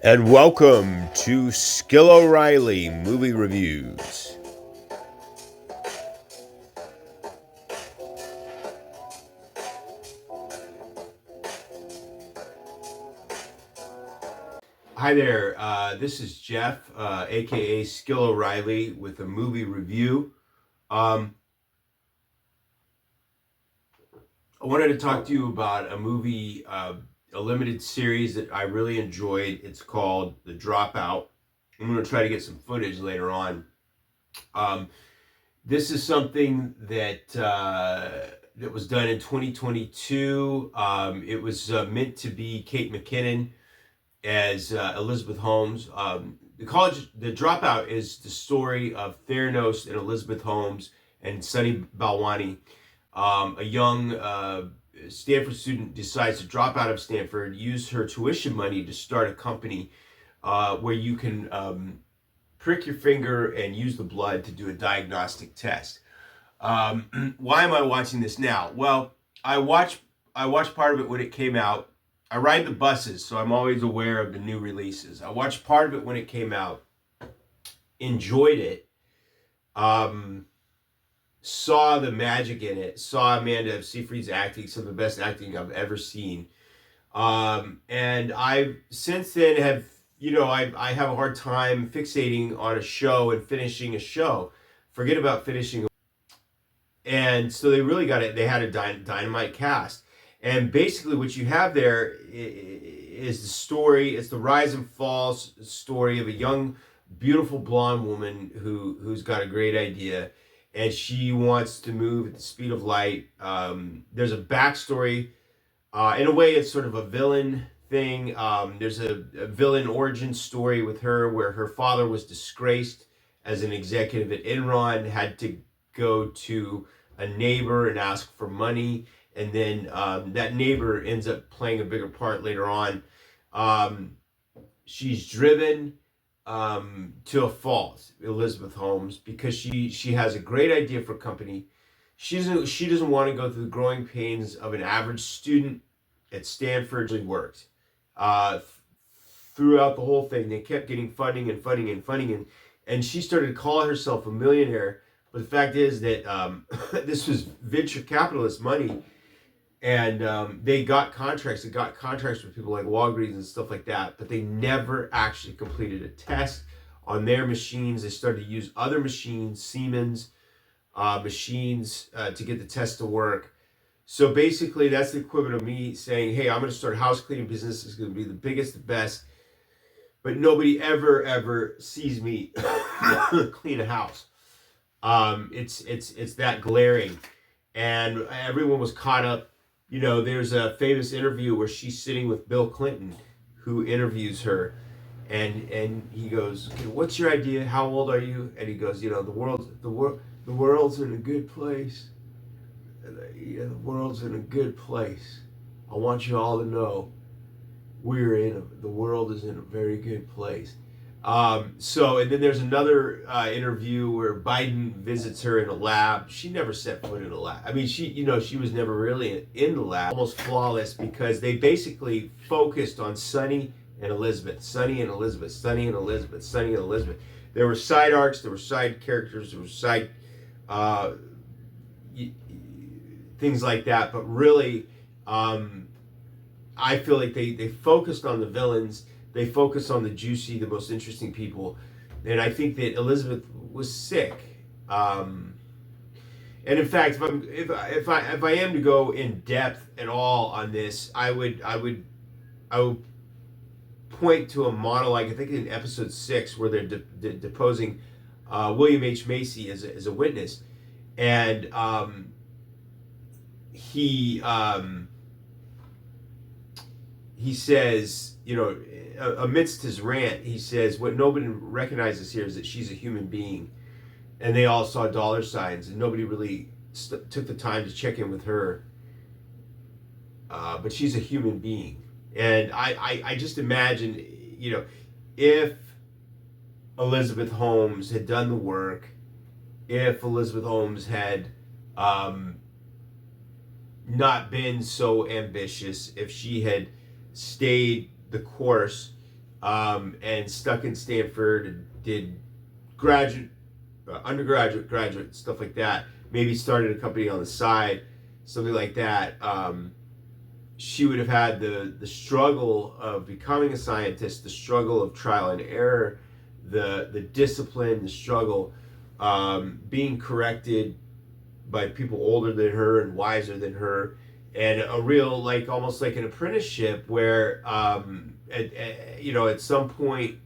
And welcome to Skill O'Reilly Movie Reviews. Hi there, this is Jeff, aka Skill O'Reilly, with a movie review. I wanted to talk to you about a movie, a limited series that I really enjoyed. It's called The Dropout. I'm going to try to get some footage later on. This is something that was done in 2022. It was meant to be Kate McKinnon as Elizabeth Holmes. The Dropout is the story of Theranos and Elizabeth Holmes and Sunny Balwani. A young Stanford student decides to drop out of Stanford, use her tuition money to start a company where you can prick your finger and use the blood to do a diagnostic test. Why am I watching this now? Well, I watched part of it when it came out. I ride the buses, so I'm always aware of the new releases. I watched part of it when it came out, enjoyed it, saw the magic in it, saw Amanda Seyfried's acting, some of the best acting I've ever seen. And I since then have, I have a hard time fixating on a show and finishing a show. Forget about finishing. And so they really got it. They had a dynamite cast. And basically what you have there is the story. It's the rise and fall story of a young, beautiful blonde woman who's got a great idea. And she wants to move at the speed of light. There's a backstory. In a way, it's sort of a villain thing. There's a villain origin story with her where her father was disgraced as an executive at Enron, had to go to a neighbor and ask for money, and then that neighbor ends up playing a bigger part later on. She's driven to a fault, Elizabeth Holmes, because she has a great idea for a company. She doesn't want to go through the growing pains of an average student at Stanford. It worked. Throughout the whole thing, they kept getting funding and funding and funding, and she started to call herself a millionaire. But the fact is that this was venture capitalist money, and they got contracts. They got contracts with people like Walgreens and stuff like that, but they never actually completed a test on their machines. They started to use other machines, Siemens machines, to get the test to work. So basically, that's the equivalent of me saying, hey, I'm going to start a house cleaning business. It's going to be the biggest, the best. But nobody ever sees me clean a house. It's that glaring. And everyone was caught up. There's a famous interview where she's sitting with Bill Clinton, who interviews her. And he goes, okay, what's your idea? How old are you? And he goes, the world's in a good place. The world's in a good place. I want you all to know the world is in a very good place. And then there's another interview where Biden visits her in a lab. She never set foot in a lab. I mean, she was never really in the lab. Almost flawless, because they basically focused on Sunny and Elizabeth, Sunny and Elizabeth, Sunny and Elizabeth, Sunny and Elizabeth. There were side arcs, there were side characters, there were side things like that. But really, I feel like they focused on the villains. They focused on the juicy, the most interesting people. And I think that Elizabeth was sick. And in fact, if I am to go in depth at all on this, I would point to a monologue. I think in episode 6, where they're deposing William H. Macy as a witness, and he says, amidst his rant, he says, what nobody recognizes here is that she's a human being, and they all saw dollar signs, and nobody really took the time to check in with her. But she's a human being. And I just imagine, if Elizabeth Holmes had done the work, if Elizabeth Holmes had not been so ambitious, if she had stayed the course, and stuck in Stanford and did graduate, undergraduate, graduate, stuff like that. Maybe started a company on the side, something like that. She would have had the struggle of becoming a scientist, the struggle of trial and error, the discipline, the struggle, being corrected by people older than her and wiser than her, and a real, like, almost like an apprenticeship where at some point,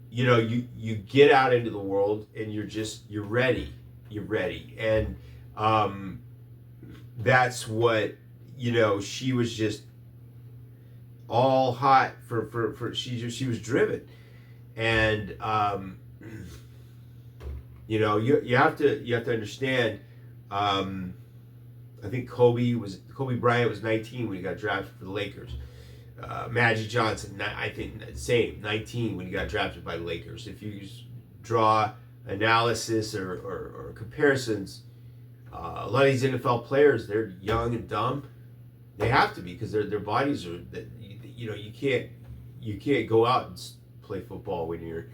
you get out into the world and you're ready, and that's what, she was just all hot for she was driven. And you have to understand. I think Kobe Bryant was 19 when he got drafted for the Lakers. Magic Johnson, I think, same, 19 when he got drafted by the Lakers. If you draw analysis or comparisons, a lot of these NFL players, they're young and dumb. They have to be, because their bodies are, you can't go out and play football when you're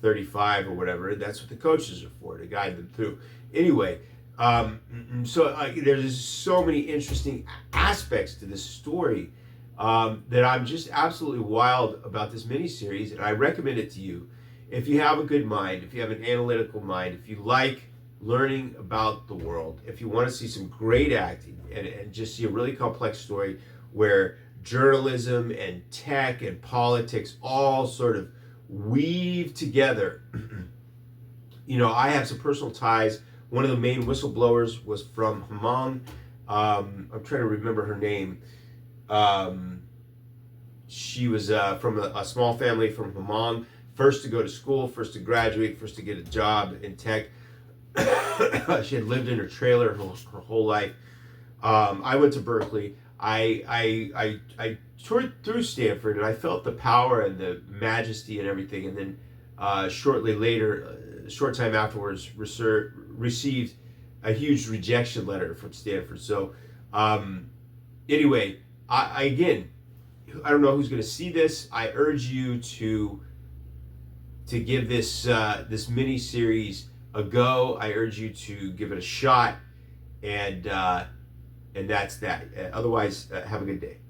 35 or whatever. That's what the coaches are for, to guide them through. Anyway, there's so many interesting aspects to this story that I'm just absolutely wild about this miniseries, and I recommend it to you if you have a good mind, if you have an analytical mind, if you like learning about the world, if you want to see some great acting and just see a really complex story where journalism and tech and politics all sort of weave together. I have some personal ties. One of the main whistleblowers was from Hmong. I'm trying to remember her name. She was from a small family from Hmong. First to go to school, first to graduate, first to get a job in tech. She had lived in her trailer her whole life. I went to Berkeley. I toured through Stanford, and I felt the power and the majesty and everything. And then shortly later, a short time afterwards, received a huge rejection letter from Stanford. So anyway, I don't know who's going to see this. I urge you to give this mini series a go. I urge you to give it a shot, and that's that. Otherwise, have a good day.